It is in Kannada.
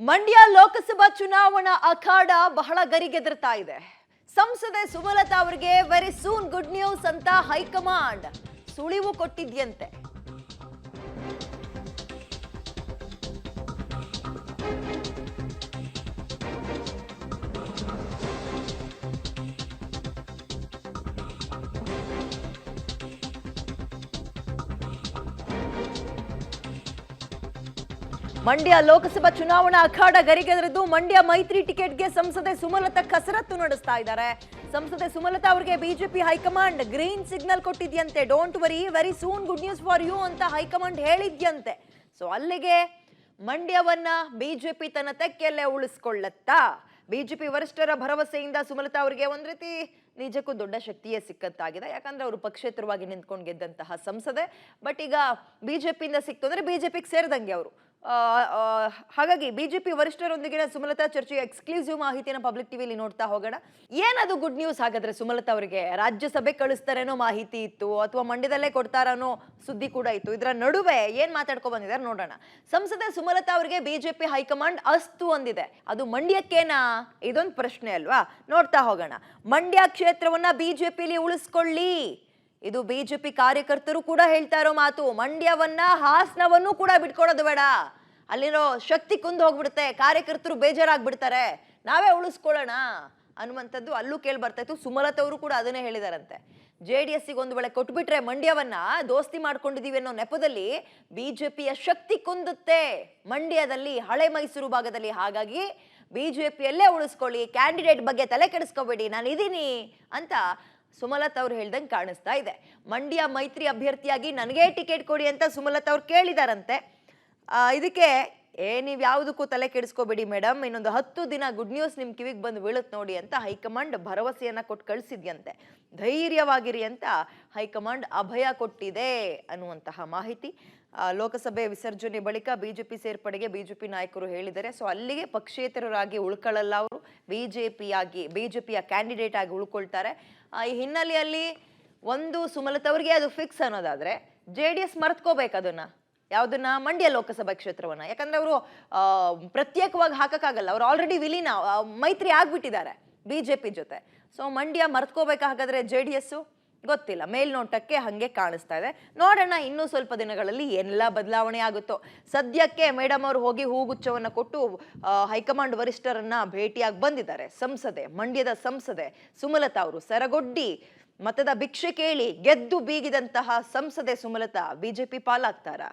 ಮಂಡ್ಯ ಲೋಕಸಭಾ ಚುನಾವಣಾ ಅಖಾಡ ಬಹಳ ಗರಿಗೆದರ್ತಾ ಇದೆ. ಸಂಸದೆ ಸುಮಲತಾ ಅವರಿಗೆ ವೆರಿ ಸೂನ್ ಗುಡ್ ನ್ಯೂಸ್ ಅಂತ ಹೈಕಮಾಂಡ್ ಸುಳಿವು ಕೊಟ್ಟಿದ್ಯಂತೆ. ಮಂಡ್ಯ ಲೋಕಸಭಾ ಚುನಾವಣಾ ಅಖಾಡ ಗರಿಗೆದರಿದ್ದು ಮಂಡ್ಯ ಮೈತ್ರಿ ಟಿಕೆಟ್ಗೆ ಸಂಸದೆ ಸುಮಲತಾ ಕಸರತ್ತು ನಡೆಸ್ತಾ ಇದ್ದಾರೆ. ಸಂಸದೆ ಸುಮಲತಾ ಅವರಿಗೆ ಬಿಜೆಪಿ ಹೈಕಮಾಂಡ್ ಗ್ರೀನ್ ಸಿಗ್ನಲ್ ಕೊಟ್ಟಿದ್ಯಂತೆ. Don't worry, very soon good news for you ಅಂತ ಹೈಕಮಾಂಡ್ ಹೇಳಿದ್ಯಂತೆ. ಸೊ ಅಲ್ಲಿಗೆ ಮಂಡ್ಯವನ್ನ ಬಿಜೆಪಿ ತನ್ನ ತೆಕ್ಕೆಯಲ್ಲೇ ಉಳಿಸ್ಕೊಳ್ಳತ್ತಾ? ಬಿಜೆಪಿ ವರಿಷ್ಠರ ಭರವಸೆಯಿಂದ ಸುಮಲತಾ ಅವರಿಗೆ ಒಂದ್ ರೀತಿ ನಿಜಕ್ಕೂ ದೊಡ್ಡ ಶಕ್ತಿಯೇ ಸಿಕ್ಕಂತಾಗಿದೆ. ಯಾಕಂದ್ರೆ ಅವರು ಪಕ್ಷೇತರವಾಗಿ ನಿಂತ್ಕೊಂಡು ಗೆದ್ದಂತಹ ಸಂಸದೆ. ಬಟ್ ಈಗ ಬಿಜೆಪಿಯಿಂದ ಸಿಕ್ತು ಅಂದ್ರೆ ಬಿಜೆಪಿಗೆ ಸೇರಿದಂಗೆ ಅವರು. ಹಾಗಾಗಿ ಬಿಜೆಪಿ ವರಿಷ್ಠರೊಂದಿಗಿನ ಸುಮಲತಾ ಚರ್ಚೆಯ ಎಕ್ಸ್ಕ್ಲೂಸಿವ್ ಮಾಹಿತಿಯನ್ನು ಪಬ್ಲಿಕ್ ಟಿವಿಲಿ ನೋಡ್ತಾ ಹೋಗೋಣ. ಏನದು ಗುಡ್ ನ್ಯೂಸ್ ಹಾಗಾದ್ರೆ ಸುಮಲತಾ ಅವರಿಗೆ? ರಾಜ್ಯಸಭೆ ಕಳಿಸ್ತಾರೇನೋ ಮಾಹಿತಿ ಇತ್ತು, ಅಥವಾ ಮಂಡ್ಯದಲ್ಲೇ ಕೊಡ್ತಾರನೋ ಸುದ್ದಿ ಕೂಡ ಇತ್ತು. ಇದರ ನಡುವೆ ಏನ್ ಮಾತಾಡ್ಕೊ ಬಂದಿದ್ದಾರೆ ನೋಡೋಣ. ಸಂಸದೆ ಸುಮಲತಾ ಅವರಿಗೆ ಬಿಜೆಪಿ ಹೈಕಮಾಂಡ್ ಅಸ್ತು ಅಂದಿದೆ. ಅದು ಮಂಡ್ಯಕ್ಕೇನಾ? ಇದೊಂದು ಪ್ರಶ್ನೆ ಅಲ್ವಾ? ನೋಡ್ತಾ ಹೋಗೋಣ. ಮಂಡ್ಯ ಕ್ಷೇತ್ರವನ್ನ ಬಿಜೆಪಿಲಿ ಉಳಿಸ್ಕೊಳ್ಳಿ, ಇದು ಬಿಜೆಪಿ ಕಾರ್ಯಕರ್ತರು ಕೂಡ ಹೇಳ್ತಾ ಇರೋ ಮಾತು. ಮಂಡ್ಯವನ್ನ ಹಾಸನವನ್ನು ಕೂಡ ಬಿಟ್ಕೊಡೋದು ಬೇಡ, ಅಲ್ಲಿರೋ ಶಕ್ತಿ ಕುಂದು ಹೋಗ್ಬಿಡುತ್ತೆ, ಕಾರ್ಯಕರ್ತರು ಬೇಜಾರಾಗ್ಬಿಡ್ತಾರೆ, ನಾವೇ ಉಳಿಸ್ಕೊಳ್ಳೋಣ ಅನ್ನುವಂಥದ್ದು ಅಲ್ಲೂ ಕೇಳಿ ಬರ್ತಾ ಇತ್ತು. ಸುಮಲತಾ ಅವರು ಕೂಡ ಅದನ್ನೇ ಹೇಳಿದಾರಂತೆ. JDS ಒಂದು ವೇಳೆ ಕೊಟ್ಬಿಟ್ರೆ ಮಂಡ್ಯವನ್ನ ದೋಸ್ತಿ ಮಾಡ್ಕೊಂಡಿದೀವಿ ಅನ್ನೋ ನೆಪದಲ್ಲಿ ಬಿಜೆಪಿಯ ಶಕ್ತಿ ಕುಂದುತ್ತೆ ಮಂಡ್ಯದಲ್ಲಿ, ಹಳೆ ಮೈಸೂರು ಭಾಗದಲ್ಲಿ. ಹಾಗಾಗಿ ಬಿಜೆಪಿಯಲ್ಲೇ ಉಳಿಸ್ಕೊಳ್ಳಿ, ಕ್ಯಾಂಡಿಡೇಟ್ ಬಗ್ಗೆ ತಲೆ ಕೆಡಿಸ್ಕೋಬೇಡಿ, ನಾನು ಇದೀನಿ ಅಂತ ಸುಮಲತಾ ಅವ್ರು ಹೇಳ್ದಂಗೆ ಕಾಣಿಸ್ತಾ ಇದೆ. ಮಂಡ್ಯ ಮೈತ್ರಿ ಅಭ್ಯರ್ಥಿಯಾಗಿ ನನಗೇ ಟಿಕೆಟ್ ಕೊಡಿ ಅಂತ ಸುಮಲತಾ ಅವ್ರು ಕೇಳಿದಾರಂತೆ. ಇದಕ್ಕೆ ನೀವು ಯಾವುದಕ್ಕೂ ತಲೆ ಕೆಡಿಸ್ಕೋಬೇಡಿ ಮೇಡಮ್, ಇನ್ನೊಂದು 10 ದಿನ ಗುಡ್ ನ್ಯೂಸ್ ನಿಮ್ ಕಿವಿಗೆ ಬಂದು ಬೀಳುತ್ತೆ ನೋಡಿ ಅಂತ ಹೈಕಮಾಂಡ್ ಭರವಸೆಯನ್ನ ಕೊಟ್ಟು ಕಳಿಸಿದ್ಯಂತೆ. ಧೈರ್ಯವಾಗಿರಿ ಅಂತ ಹೈಕಮಾಂಡ್ ಅಭಯ ಕೊಟ್ಟಿದೆ ಅನ್ನುವಂತಹ ಮಾಹಿತಿ. ಲೋಕಸಭೆ ವಿಸರ್ಜನೆ ಬಳಿಕ ಬಿಜೆಪಿ ಸೇರ್ಪಡೆಗೆ ಬಿಜೆಪಿ ನಾಯಕರು ಹೇಳಿದ್ದಾರೆ. ಸೊ ಅಲ್ಲಿಗೆ ಪಕ್ಷೇತರರಾಗಿ ಉಳ್ಕೊಳ್ಳಲ್ಲ, ಅವರು ಬಿಜೆಪಿಯ ಕ್ಯಾಂಡಿಡೇಟ್ ಆಗಿ ಉಳ್ಕೊಳ್ತಾರೆ. ಈ ಹಿನ್ನೆಲೆಯಲ್ಲಿ ಒಂದು ಸುಮಲತಾ ಅವರಿಗೆ ಅದು ಫಿಕ್ಸ್ ಅನ್ನೋದಾದ್ರೆ JDS ಮರ್ತ್ಕೋಬೇಕು ಅದನ್ನ, ಯಾವ್ದನ್ನ? ಮಂಡ್ಯ ಲೋಕಸಭಾ ಕ್ಷೇತ್ರವನ್ನ. ಯಾಕಂದ್ರೆ ಅವರು ಪ್ರತ್ಯೇಕವಾಗಿ ಹಾಕಕ್ಕಾಗಲ್ಲ, ಅವ್ರು ಆಲ್ರೆಡಿ ವಿಲೀನ ಮೈತ್ರಿ ಆಗ್ಬಿಟ್ಟಿದ್ದಾರೆ ಬಿಜೆಪಿ ಜೊತೆ. ಸೊ ಮಂಡ್ಯ ಮರ್ತ್ಕೋಬೇಕು ಹಾಗಾದ್ರೆ JDS ಗೊತ್ತಿಲ್ಲ, ಮೇಲ್ನೋಟಕ್ಕೆ ಹಂಗೆ ಕಾಣಿಸ್ತಾ ಇದೆ. ನೋಡೋಣ ಇನ್ನೂ ಸ್ವಲ್ಪ ದಿನಗಳಲ್ಲಿ ಏನೆಲ್ಲ ಬದಲಾವಣೆ ಆಗುತ್ತೋ. ಸದ್ಯಕ್ಕೆ ಮೇಡಮ್ ಅವರು ಹೋಗಿ ಹೂಗುಚ್ಛವನ್ನ ಕೊಟ್ಟು ಹೈಕಮಾಂಡ್ ವರಿಷ್ಠರನ್ನ ಭೇಟಿಯಾಗಿ ಬಂದಿದ್ದಾರೆ. ಮಂಡ್ಯದ ಸಂಸದೆ ಸುಮಲತಾ ಅವರು ಸರಗೊಡ್ಡಿ ಮತದ ಭಿಕ್ಷೆ ಕೇಳಿ ಗೆದ್ದು ಬೀಗಿದಂತಹ ಸಂಸದೆ ಸುಮಲತಾ ಬಿಜೆಪಿ ಪಾಲಾಗ್ತಾರಾ?